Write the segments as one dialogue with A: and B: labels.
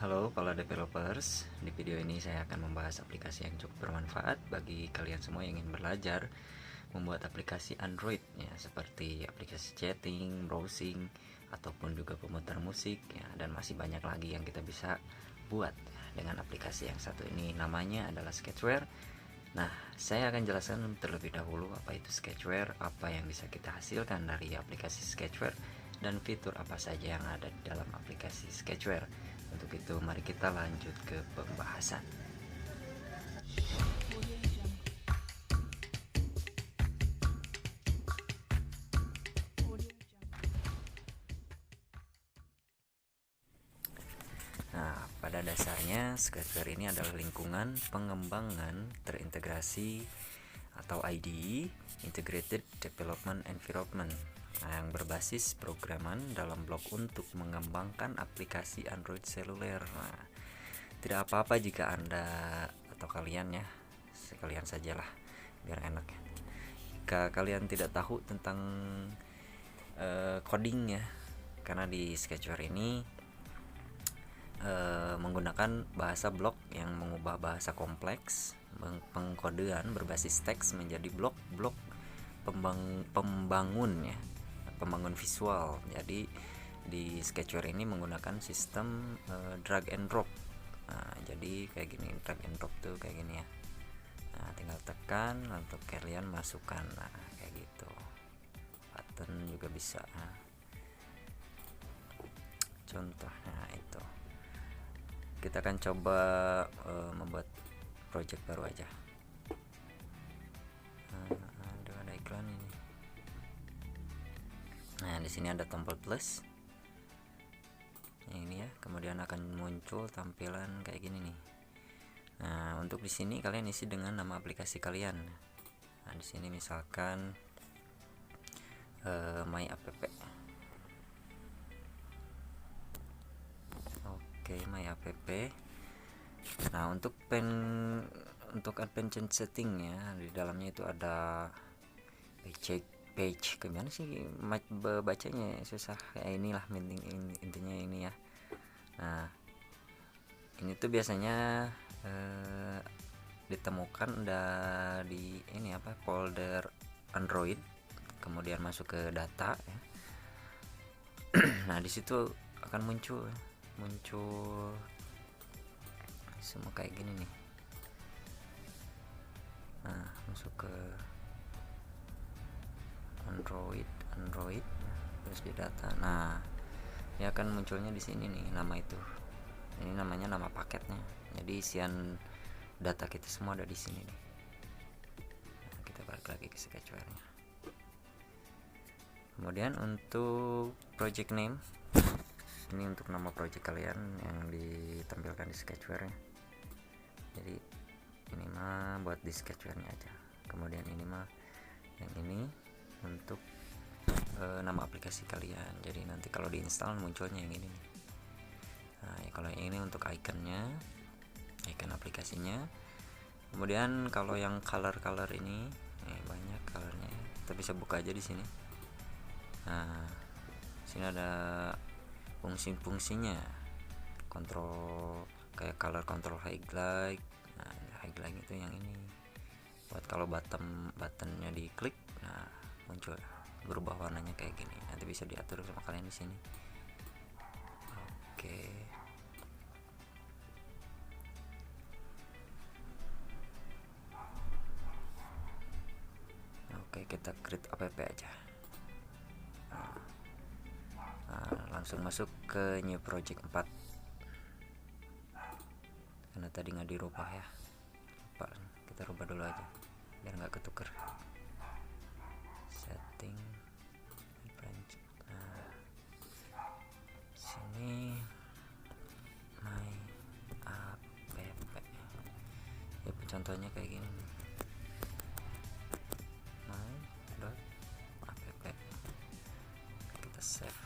A: Halo para developers, di video ini saya akan membahas aplikasi yang cukup bermanfaat bagi kalian semua yang ingin belajar membuat aplikasi Android ya, seperti aplikasi chatting, browsing, ataupun juga pemutar musik ya, dan masih banyak lagi yang kita bisa buat dengan aplikasi yang satu ini. Namanya adalah Sketchware. Nah, saya akan jelaskan terlebih dahulu apa itu Sketchware, apa yang bisa kita hasilkan dari aplikasi Sketchware, dan fitur apa saja yang ada di dalam aplikasi Sketchware. Untuk itu, mari kita lanjut ke pembahasan. Nah, pada dasarnya Sketchware ini adalah lingkungan pengembangan terintegrasi atau IDE, Integrated Development Environment, yang berbasis programan dalam blok untuk mengembangkan aplikasi Android seluler. Nah, tidak apa-apa jika Anda atau kalian ya, sekalian sajalah biar enak ya. Jika kalian tidak tahu tentang coding ya, karena di Sketchware ini menggunakan bahasa blok yang mengubah bahasa kompleks pengkodean berbasis teks menjadi blok-blok pembangun ya, pembangun visual. Jadi di Sketchware ini menggunakan sistem drag and drop. Nah, jadi kayak gini, drag and drop tuh kayak gini ya. Nah, tinggal tekan untuk kalian masukkan. Nah, kayak gitu. Button juga bisa. Nah, contohnya itu. Kita akan coba membuat project baru aja. Ada iklan ini. Nah, di sini ada tombol plus. Ini ya, kemudian akan muncul tampilan kayak gini nih. Nah, untuk di sini kalian isi dengan nama aplikasi kalian. Nah, di sini misalkan my app. Oke, my app. Nah, untuk advanced setting ya, di dalamnya itu ada page gimana sih bacanya susah ya, inilah intinya ini ya. Nah, ini tuh biasanya ditemukan di ini apa, folder Android, kemudian masuk ke data ya. Nah, di situ akan muncul semua kayak gini nih. Nah, masuk ke Android terus di data. Nah, ya akan munculnya di sini nih nama itu. Ini namanya nama paketnya. Jadi isian data kita semua ada di sini nih. Nah, kita balik lagi ke Sketchware-nya. Kemudian untuk project name, ini untuk nama project kalian yang ditampilkan di Sketchware-nya. Jadi ini mah buat di Sketchware-nya aja. Kemudian ini mah yang ini untuk nama aplikasi kalian. Jadi nanti kalau diinstal munculnya yang ini nih. Nah, ya kalau yang ini untuk ikonnya, icon aplikasinya. Kemudian kalau yang color ini banyak colornya, kita bisa buka aja di sini. Nah, sini ada fungsinya, kontrol kayak color control highlight. Nah, highlight itu yang ini buat kalau buttonnya diklik, nah muncul berubah warnanya kayak gini. Nanti bisa diatur sama kalian di sini. Oke, kita create app aja. Nah, langsung masuk ke new project 4 karena tadi nggak dirubah ya. Kita rubah dulu aja biar nggak ketuker. Setting branch. Nah, sini my app ya, contohnya kayak gini nih. my.app kita save.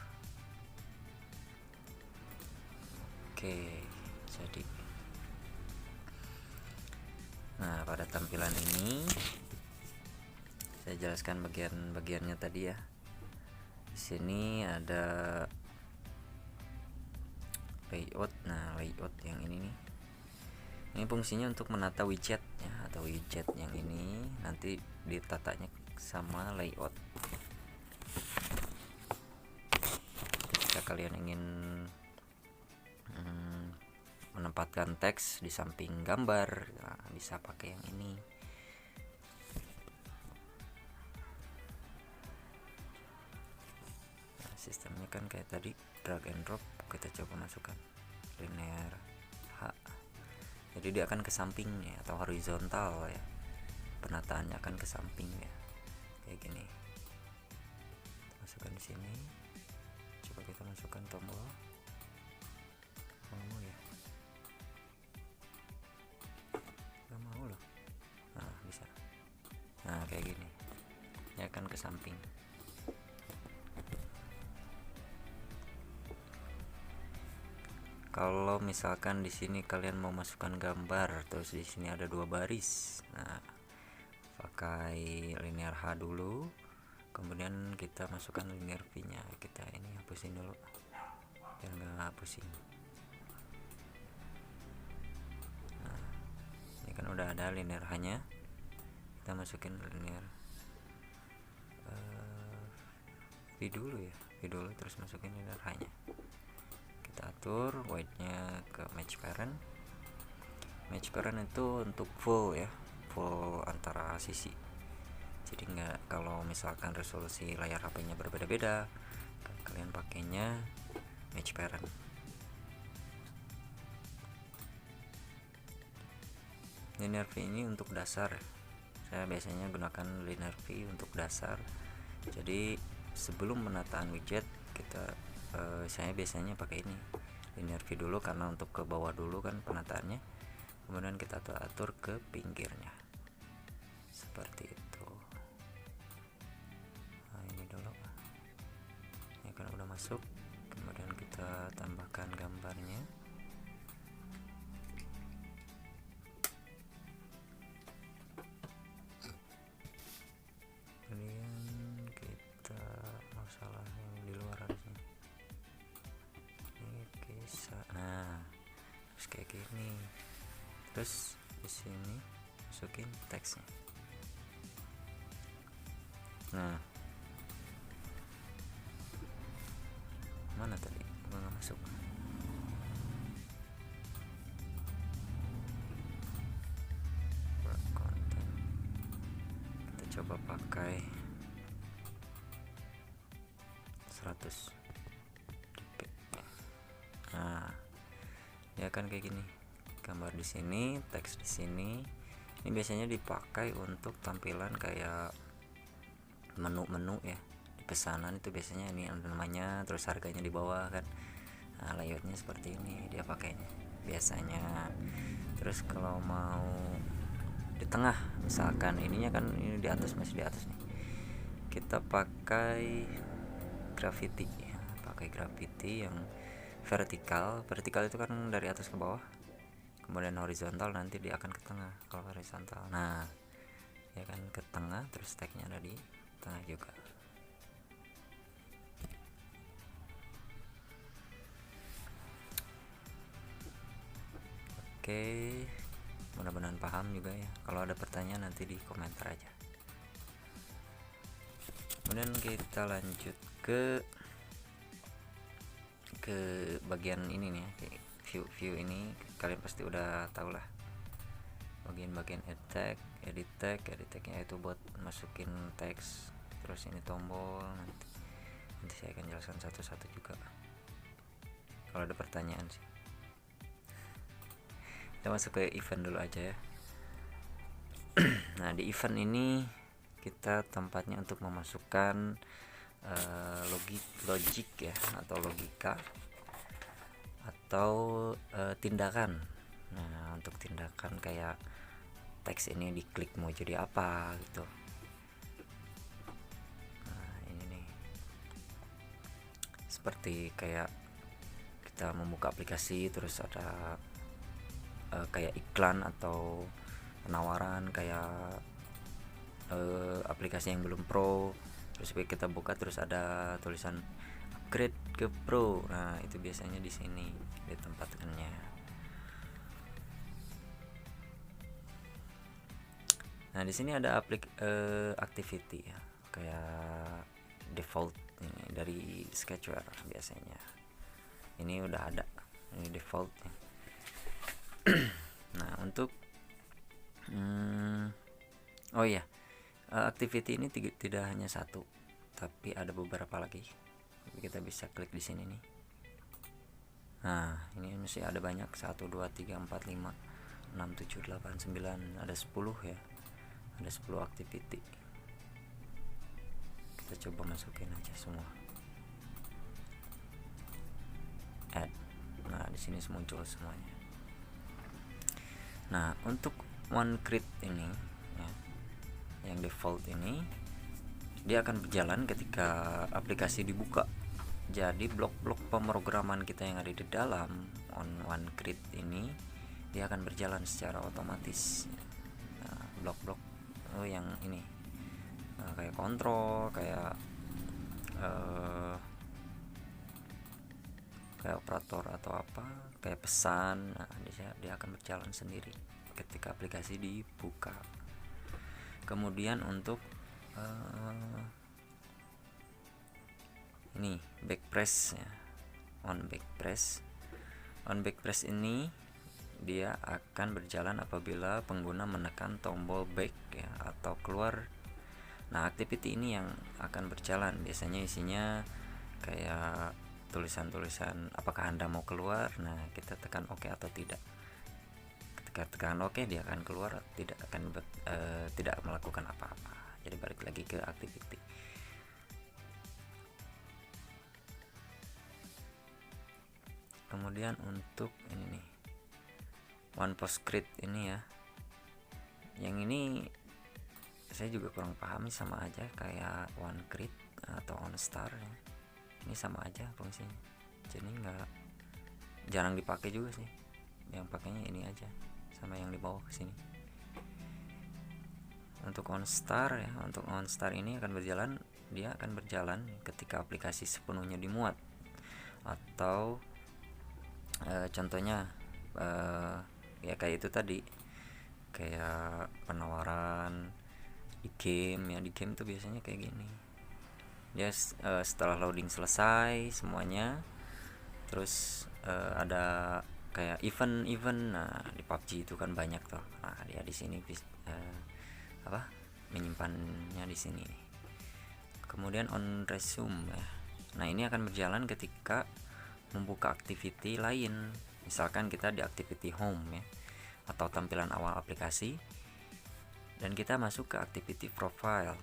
A: Oke, jadi nah, pada tampilan ini saya jelaskan bagian-bagiannya tadi ya. Di sini ada layout. Nah, layout yang ini nih, ini fungsinya untuk menata widget ya, atau widget yang ini nanti ditatanya sama layout. Jika kalian ingin menempatkan teks di samping gambar, nah, bisa pakai yang ini. Nah, sistemnya kan kayak tadi, drag and drop. Kita coba masukkan linear H, jadi dia akan ke samping ya, atau horizontal ya, penataannya akan ke samping ya, kayak gini. Masukkan di sini, coba kita masukkan tombol. Mau ya, nggak mau loh. Nah, bisa. Nah, kayak gini, ini akan ke samping. Kalau misalkan di sini kalian mau masukkan gambar, terus di sini ada 2 baris, nah pakai linear H dulu, kemudian kita masukkan linear V nya. Kita ini hapusin dulu biar nggak pusing. Nah, ini kan udah ada linear H nya, kita masukin linear V dulu ya, V dulu, terus masukin linear H nya. Kita atur white nya ke match parent. Match parent itu untuk full ya, full antara sisi, jadi nggak, kalau misalkan resolusi layar HP nya berbeda-beda, kalian pakainya match parent. Linear V ini untuk dasar, saya biasanya gunakan linear V untuk dasar. Jadi sebelum penataan widget kita saya biasanya pakai ini linear V dulu, karena untuk ke bawah dulu kan penataannya, kemudian kita atur ke pinggirnya seperti itu. Nah, ini dulu, ini kan udah masuk, kemudian kita tambahkan gambarnya. Kemudian kita masalah yang di luar harusnya ini kisah. Nah, terus kayak gini, terus di sini masukin teksnya. Nah, mana tadi gua nggak masuk. Konten, kita coba pakai 100 dp. Nah, ya kan kayak gini, gambar di sini, teks di sini. Ini biasanya dipakai untuk tampilan kayak menu-menu ya, di pesanan itu biasanya ini namanya, terus harganya di bawah kan. Nah, layoutnya seperti ini dia pakainya biasanya. Terus kalau mau di tengah, misalkan ininya kan ini di atas, masih di atas nih, kita pakai gravity ya, pakai gravity yang vertikal. Vertikal itu kan dari atas ke bawah, kemudian horizontal nanti dia akan ke tengah. Kalau horizontal, nah ya kan ke tengah, terus tagnya ada di tengah juga. Oke, mudah-mudahan paham juga ya. Kalau ada pertanyaan nanti di komentar aja. Kemudian kita lanjut ke bagian ini nih, view ini kalian pasti udah tahu lah, bagian edit tagnya itu buat masukin teks. Terus ini tombol, nanti saya akan jelaskan satu-satu juga kalau ada pertanyaan sih. Kita masuk ke event dulu aja ya. Nah, di event ini kita tempatnya untuk memasukkan logik ya, atau logika, atau tindakan. Nah, untuk tindakan kayak teks ini diklik mau jadi apa gitu. Nah, ini nih, seperti kayak kita membuka aplikasi, terus ada kayak iklan atau penawaran kayak aplikasi yang belum pro, terus kita buka, terus ada tulisan upgrade ke Pro. Nah, itu biasanya di sini ditempatkannya. Nah, di sini ada activity ya, kayak default ini dari Sketchware biasanya. Ini udah ada, ini defaultnya. Nah, untuk oh iya, activity ini tidak hanya satu, tapi ada beberapa lagi. Kita bisa klik di sini nih. Nah, ini masih ada banyak, 1 2 3 4 5 6 7 8 9, ada 10 ya. Ada 10 activity. Kita coba masukin aja semua. Add. Nah, di sini muncul semuanya. Nah, untuk OneCrit ini ya, yang default ini, dia akan berjalan ketika aplikasi dibuka. Jadi blok-blok pemrograman kita yang ada di dalam OneCrit ini, dia akan berjalan secara otomatis. Nah, blok-blok yang ini kayak kontrol, kayak operator atau apa, kayak pesan. Nah, dia akan berjalan sendiri ketika aplikasi dibuka. Kemudian untuk ini backpress ya, on backpress ini dia akan berjalan apabila pengguna menekan tombol back ya, atau keluar. Nah, activity ini yang akan berjalan, biasanya isinya kayak tulisan-tulisan apakah Anda mau keluar. Nah, kita tekan OK atau tidak. Ketika tekan OK, dia akan keluar, tidak melakukan apa-apa. Jadi balik lagi ke activity. Kemudian untuk ini nih, OnePostScript ini ya, yang ini saya juga kurang pahami, sama aja kayak OneCrit atau OnStar ya. Ini sama aja fungsinya, jadi jarang dipakai juga sih. Yang pakainya ini aja, sama yang di bawah sini. Untuk OnStar ya, untuk OnStar ini dia akan berjalan ketika aplikasi sepenuhnya dimuat, atau contohnya ya kayak itu tadi, kayak penawaran di game ya. Di game tuh biasanya kayak gini, dia setelah loading selesai semuanya, terus ada kayak event. Nah, di PUBG itu kan banyak tuh. Nah, dia di sini menyimpannya di sini. Kemudian on resume ya. Nah, ini akan berjalan ketika membuka activity lain. Misalkan kita di activity home ya, atau tampilan awal aplikasi, dan kita masuk ke activity profile.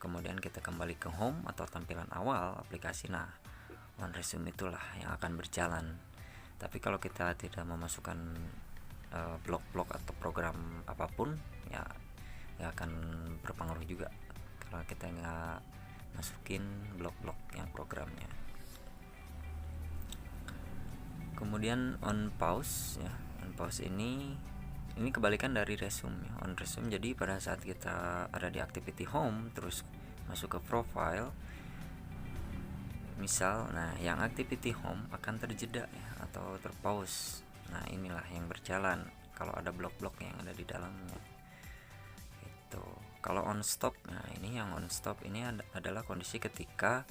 A: Kemudian kita kembali ke home atau tampilan awal aplikasi. Nah, on resume itulah yang akan berjalan. Tapi kalau kita tidak memasukkan blok-blok atau program apapun ya akan berpengaruh juga kalau kita nggak masukin blok-blok yang programnya. Kemudian on pause ya, on pause ini kebalikan dari resume ya. On resume, jadi pada saat kita ada di activity home terus masuk ke profile misal, nah yang activity home akan terjeda ya, atau terpause. Nah, inilah yang berjalan kalau ada blok-blok yang ada di dalamnya. Itu kalau on stop. Nah, ini yang on stop ini adalah kondisi ketika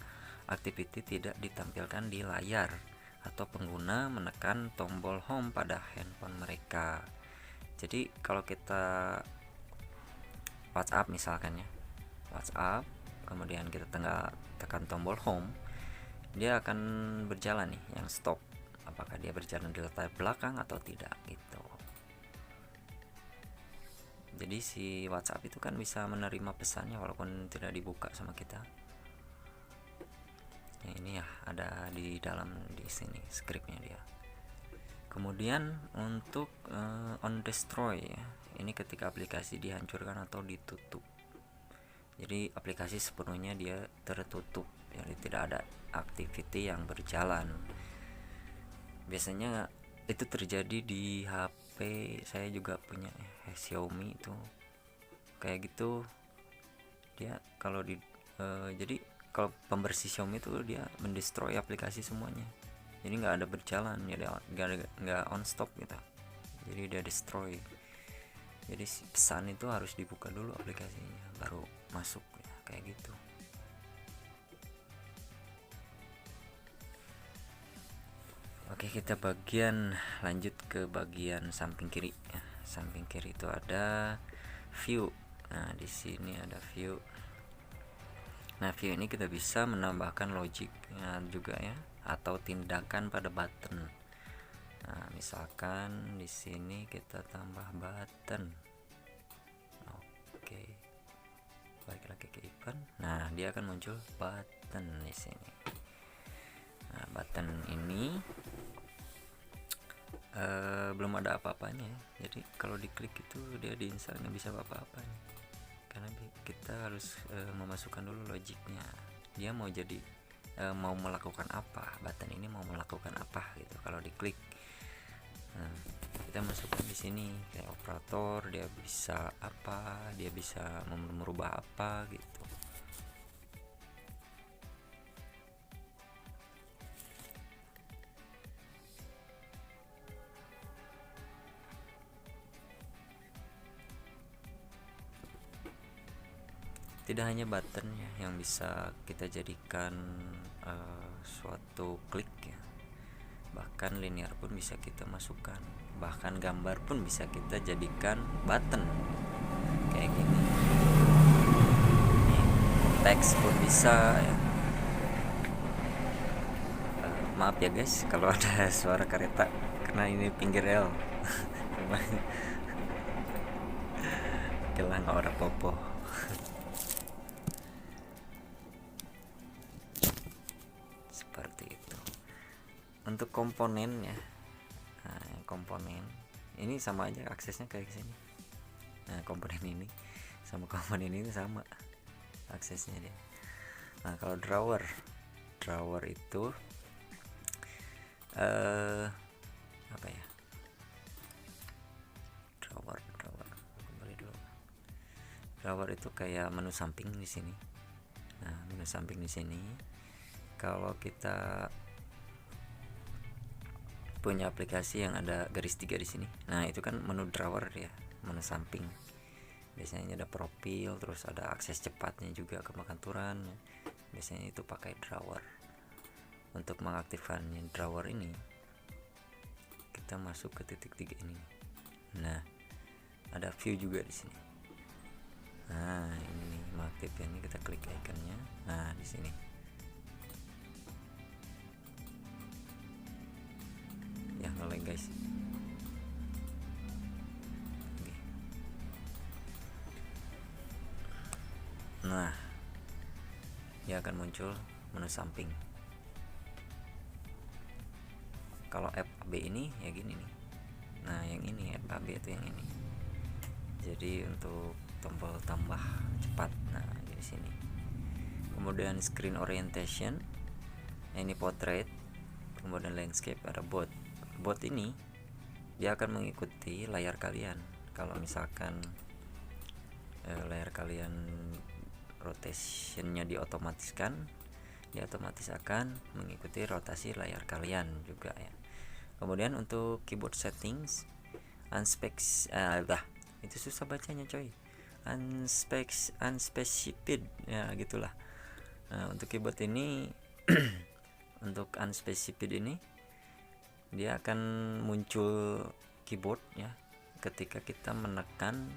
A: activity tidak ditampilkan di layar atau pengguna menekan tombol home pada handphone mereka. Jadi kalau kita WhatsApp misalkan ya, WhatsApp, kemudian kita tekan tombol home, dia akan berjalan nih yang stop, apakah dia berjalan di latar belakang atau tidak gitu. Jadi si WhatsApp itu kan bisa menerima pesannya walaupun tidak dibuka sama kita. Nah, ini ya ada di dalam di sini scriptnya dia. Kemudian untuk on destroy ya, ini ketika aplikasi dihancurkan atau ditutup. Jadi aplikasi sepenuhnya dia tertutup, jadi tidak ada activity yang berjalan. Biasanya itu terjadi di HP saya juga punya Xiaomi itu kayak gitu. Dia kalau jadi kalau pembersih Xiaomi itu dia mendestroy aplikasi semuanya, jadi nggak ada berjalan, nggak on stop gitu, jadi dia destroy. Jadi pesan itu harus dibuka dulu aplikasinya baru masuk ya, kayak gitu. Oke, kita lanjut ke bagian samping kiri ya. Samping kiri itu ada view. Nah, di sini ada view. Nah, view ini kita bisa menambahkan logic ya, juga ya, atau tindakan pada button. Nah, misalkan di sini kita tambah button. Oke. Balik lagi ke event. Nah, dia akan muncul button di sini. Nah, button ini belum ada apa-apanya ya. Jadi kalau diklik itu dia diinstal nggak bisa apa-apa nih, karena kita harus memasukkan dulu logiknya. Dia mau jadi mau melakukan apa, button ini mau melakukan apa gitu kalau diklik. Nah, kita masukkan di sini kayak operator, dia bisa apa, dia bisa merubah apa gitu. Tidak hanya button ya yang bisa kita jadikan suatu klik ya, bahkan linear pun bisa kita masukkan, bahkan gambar pun bisa kita jadikan button kayak gini. Teks pun bisa ya. Maaf ya guys kalau ada suara kereta karena ini pinggir rel. Kelang orang popo. Seperti itu. Untuk komponennya, nah, komponen ini sama aja aksesnya kayak sini. Nah, komponen ini sama komponen ini sama aksesnya dia. Nah, kalau drawer itu apa ya? Drawer kembali dulu. Drawer itu kayak menu samping di sini. Nah, menu samping di sini kalau kita punya aplikasi yang ada garis 3 di sini. Nah, itu kan menu drawer ya, menu samping. Biasanya ada profil, terus ada akses cepatnya juga ke pengaturan. Biasanya itu pakai drawer. Untuk mengaktifkannya drawer ini, kita masuk ke titik 3 ini. Nah, ada view juga di sini. Nah, ini mengaktifkannya, kita klik ikonnya. Nah, di sini. Ya, nge-lag guys. Oke. Nah, dia akan muncul menu samping. Kalau FAB ini ya gini nih. Nah, yang ini FAB itu yang ini. Jadi untuk tombol tambah cepat, nah di sini. Kemudian screen orientation, ini portrait, kemudian landscape, ada board. Board ini dia akan mengikuti layar kalian. Kalau misalkan layar kalian rotationnya diotomatiskan, dia otomatis akan mengikuti rotasi layar kalian juga ya. Kemudian untuk keyboard settings, itu susah bacanya coy, unspecified ya gitulah. Nah, untuk keyboard ini untuk unspecified ini dia akan muncul keyboard ya ketika kita menekan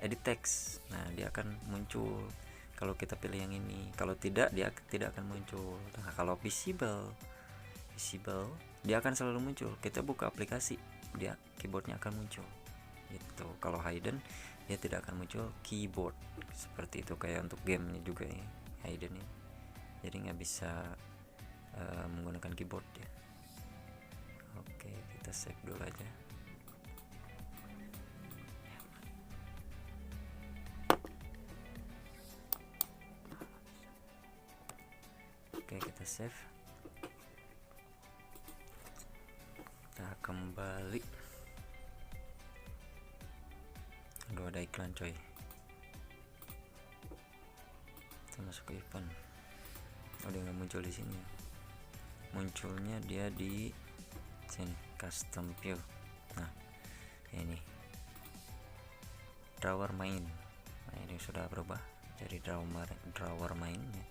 A: edit text. Nah, dia akan muncul kalau kita pilih yang ini. Kalau tidak, dia tidak akan muncul. Nah, kalau visible dia akan selalu muncul. Kita buka aplikasi, dia keyboardnya akan muncul gitu. Kalau hidden dia tidak akan muncul keyboard seperti itu, kayak untuk gamenya juga ya hidden ini. Jadi nggak bisa menggunakan keyboard ya. Oke, kita save dulu aja. Oke, kita save. Kita kembali. Aduh, ada iklan coy. kita masuk ke event. Udah nggak muncul di sini, munculnya dia di sini, custom view. Nah ini drawer main. Nah ini sudah berubah jadi drawer main ya.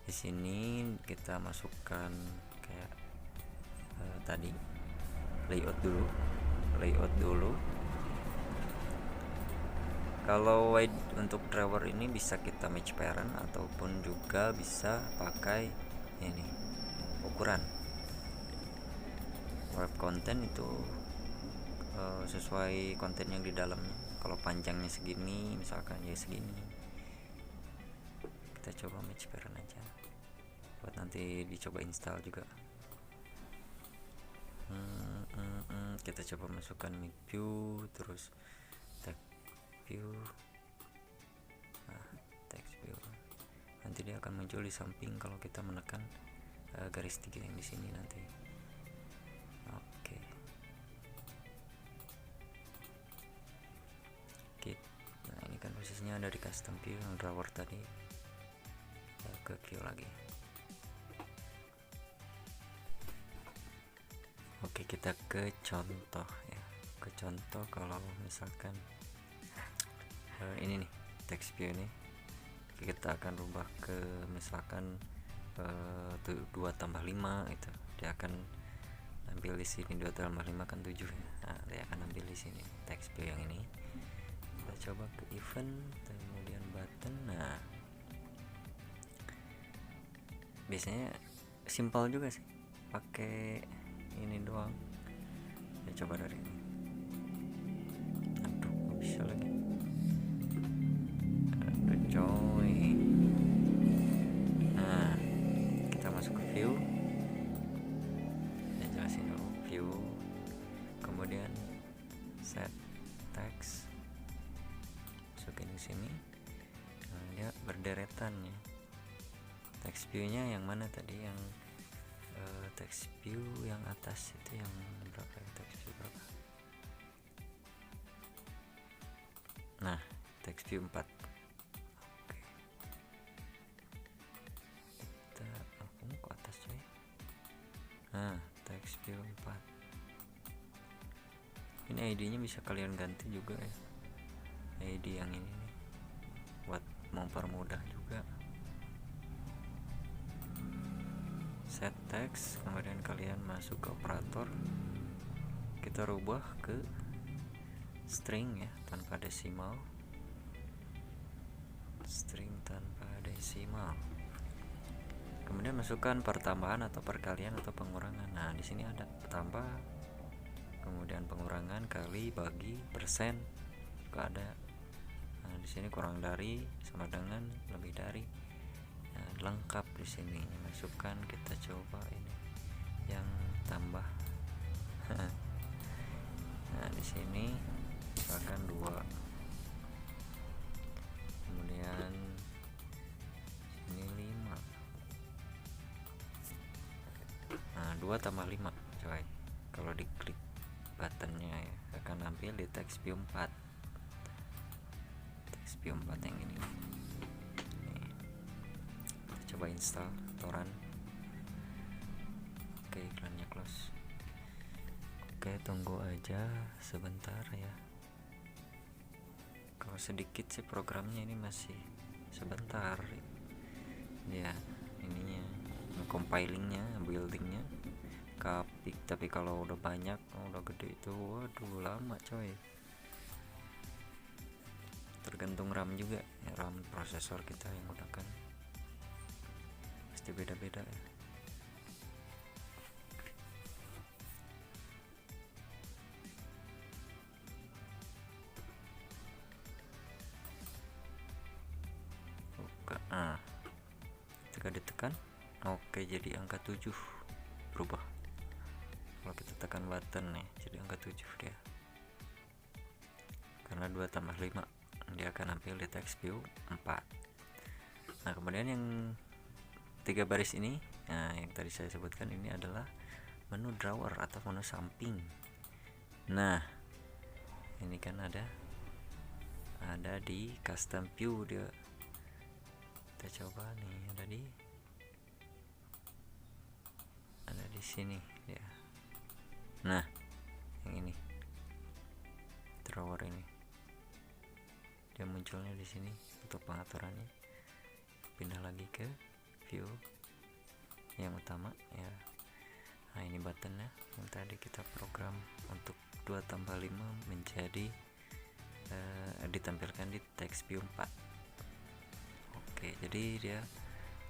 A: Di sini kita masukkan kayak tadi layout dulu. Kalau wide untuk drawer ini bisa kita match parent ataupun juga bisa pakai ini ukuran web content itu sesuai konten yang di dalamnya. Kalau panjangnya segini misalkan ya segini, kita coba match parent aja buat nanti dicoba install juga. Kita coba masukkan mic view, terus text view. Nah, text view nanti dia akan muncul di samping kalau kita menekan garis 3 yang di sini nanti. Oke. Nah ini kan posisinya ada di custom view yang drawer tadi. Ke view lagi. Oke, kita ke contoh ya. Ke contoh kalau misalkan ini nih text view ini kita akan rubah ke misalkan 2 tambah 5 itu. Dia akan ambil di sini 2 tambah 5 kan 7 ya. Nah, dia akan ambil di sini text view yang ini. Kita coba ke event, kemudian button. Nah, biasanya simpel juga sih, pakai ini doang. Ya coba dari ini. Aduh, nggak bisa lagi. Aduh coy. Nah, kita masuk ke view. Ya jelasin dulu view. Kemudian set text. Masukin di sini. Nah, dia berderetan ya. Text view-nya yang mana tadi, yang text view yang atas itu yang berapa ya, text view berapa? Nah, text view 4. Oke. Kita ke atas coy. Nah, text view 4. Ini ID-nya bisa kalian ganti juga ya. ID yang ini nih, buat mempermudah juga. Set text, kemudian kalian masuk ke operator, kita rubah ke string ya, tanpa desimal. String tanpa desimal. Kemudian masukkan pertambahan atau perkalian atau pengurangan. Nah, di sini ada tambah, kemudian pengurangan, kali, bagi, persen juga ada. Nah, di sini kurang dari, sama dengan, lebih dari. Nah, lengkap di sini. Masukkan, kita coba ini yang tambah. Nah, di sini misalkan 2. Kemudian ini 5. Nah, 2 tambah 5 coy. Kalau diklik buttonnya ya, akan tampil di text view 4. Text view 4 yang ini. Coba install torrent. Oke, iklannya close. Oke, tunggu aja sebentar ya. Kalau sedikit sih programnya ini masih sebentar ya, ininya compilingnya, buildingnya tapi kalau udah banyak, udah gede itu waduh lama coy. Tergantung RAM juga ya, RAM prosesor kita yang gunakan pasti beda-beda ya. Oke, ketika ditekan oke, jadi angka 7 berubah. Kalau kita tekan button nih, jadi angka 7 dia, karena 2 tambah 5 dia akan ambil di text view 4. Nah, kemudian yang 3 baris ini, nah yang tadi saya sebutkan ini adalah menu drawer atau menu samping. Nah, ini kan ada di custom view dia kita coba nih, ada di sini ya. Nah, yang ini drawer ini dia munculnya di sini untuk pengaturannya. Pindah lagi ke view yang utama ya. Nah, ini buttonnya yang tadi kita program untuk 2+5 menjadi ditampilkan di text view 4. Oke, jadi dia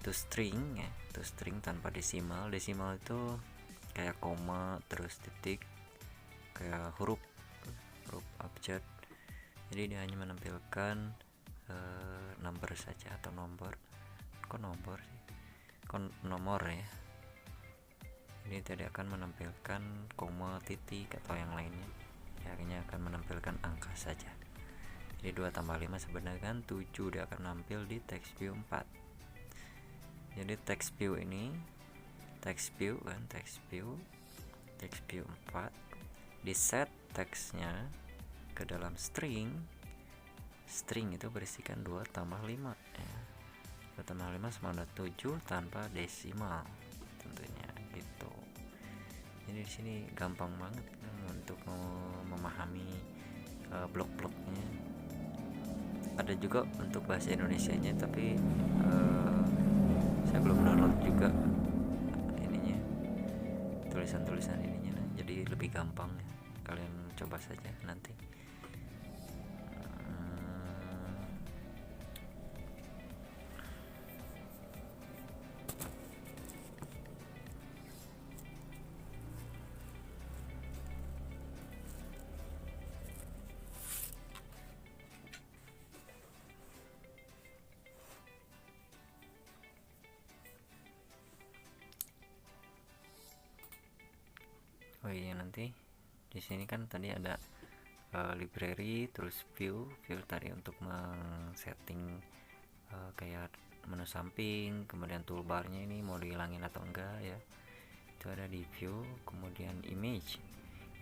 A: to string ya, to string tanpa desimal. Desimal itu kayak koma terus titik, kayak huruf abjad. Jadi dia hanya menampilkan number saja atau nomor. Kok nomor sih? Nomor ya. Ini tidak akan menampilkan koma, titik atau yang lainnya. Akhirnya akan menampilkan angka saja. Jadi 2+5 sebenarnya kan 7, dia akan nampil di text view 4. Jadi text view ini, text view 4 di set teksnya ke dalam string itu berisikan 2+5 ya. 2+5 sama 7 tanpa desimal tentunya gitu. Jadi di sini gampang banget untuk memahami blok-bloknya. Ada juga untuk bahasa Indonesianya, tapi saya belum download juga ininya, tulisan-tulisan ininya. Jadi lebih gampang ya. Kalian coba saja nanti. Oh iya, nanti di sini kan tadi ada library, terus view tadi untuk men-setting kayak menu samping, kemudian toolbarnya ini mau dihilangin atau enggak ya, itu ada di view. Kemudian image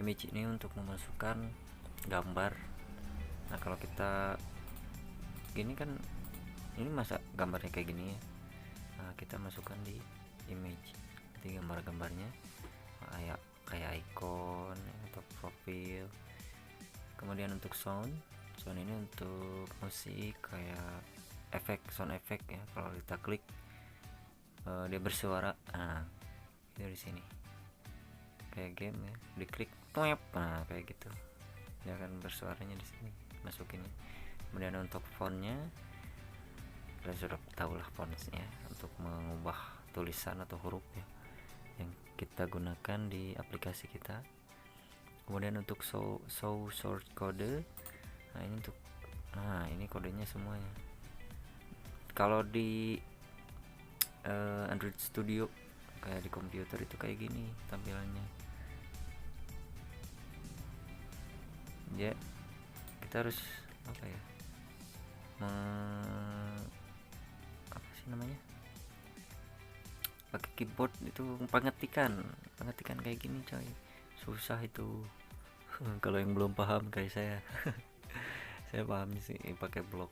A: ini untuk memasukkan gambar. Nah, kalau kita gini kan, ini masa gambarnya kayak gini ya. Nah, kita masukkan di image, nanti gambar-gambarnya kayak icon atau profil. Kemudian untuk sound ini untuk musik, kayak sound effect ya. Kalau kita klik dia bersuara. Nah, itu di sini kayak game ya, diklik nah kayak gitu, dia akan bersuaranya di sini, masukinnya. Kemudian untuk fontnya, kalian sudah tahu lah fontsnya untuk mengubah tulisan atau huruf ya, yang kita gunakan di aplikasi kita. Kemudian untuk show source code, ini kodenya semuanya. Kalau di Android Studio kayak di komputer itu kayak gini tampilannya. Ya, kita harus pakai keyboard itu, pengetikan kayak gini coy, susah itu. Kalau yang belum paham kayak saya saya paham sih pakai blok.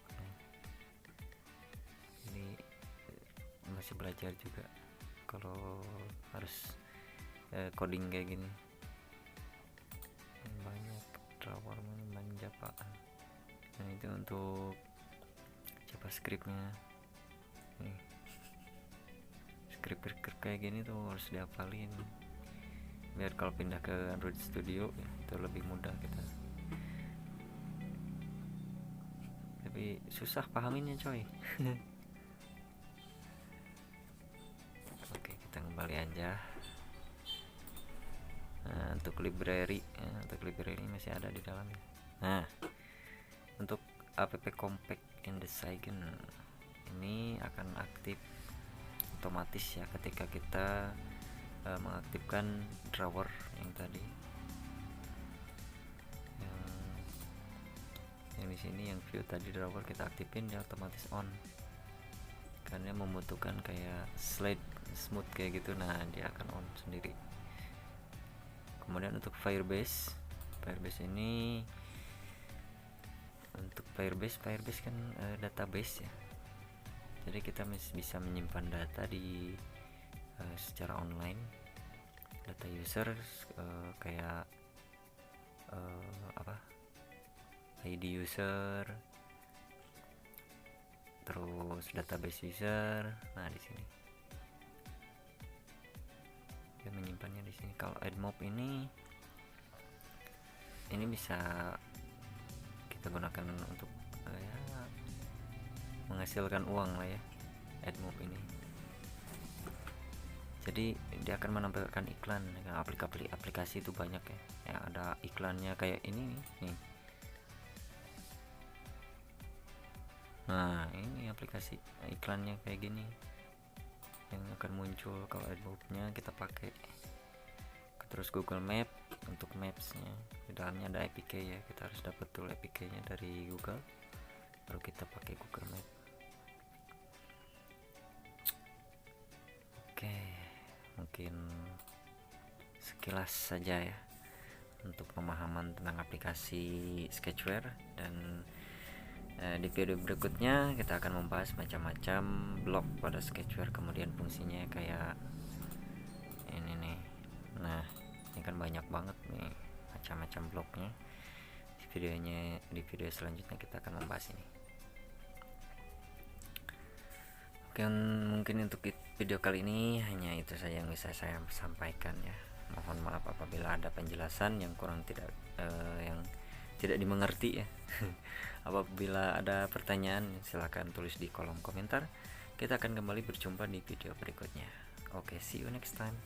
A: Ini masih belajar juga kalau harus coding kayak gini. Banyak drawer, banyak Java. Nah, itu untuk JavaScript-nya nih. Script kayak gini tuh harus dihafalin biar kalau pindah ke Android Studio ya, itu lebih mudah kita. Tapi susah pahaminnya coy. Oke, kita kembali aja. Nah, untuk library masih ada di dalamnya. Nah, untuk app compact in the second ini akan aktif otomatis ya ketika kita mengaktifkan drawer yang tadi, yang di sini, yang view tadi drawer kita aktifin, dia otomatis on karena membutuhkan kayak slide smooth kayak gitu. Nah, dia akan on sendiri. Kemudian untuk Firebase ini, untuk Firebase kan database ya. Jadi kita bisa menyimpan data di secara online, data user kayak ID user, terus database user. Nah, di sini dia menyimpannya di sini. Kalau AdMob ini bisa kita gunakan untuk menghasilkan uang lah ya, AdMob ini. Jadi dia akan menampilkan iklan dengan aplikasi itu banyak ya, ada iklannya kayak ini nih. Nah, ini aplikasi iklannya kayak gini yang akan muncul kalau AdMob-nya kita pakai. Terus Google Map untuk Maps-nya, di dalamnya ada APK ya, kita harus dapat tool APK-nya dari Google, baru kita pakai Google Map. Oke, mungkin sekilas saja ya untuk pemahaman tentang aplikasi Sketchware, dan di video berikutnya kita akan membahas macam-macam blok pada Sketchware, kemudian fungsinya kayak ini nih. Nah, ini kan banyak banget nih macam-macam bloknya. Di video selanjutnya kita akan membahas ini. Oke, mungkin untuk video kali ini hanya itu saja yang bisa saya sampaikan ya. Mohon maaf apabila ada penjelasan yang kurang yang tidak dimengerti ya. Apabila ada pertanyaan silahkan tulis di kolom komentar. Kita akan kembali berjumpa di video berikutnya. Oke, see you next time.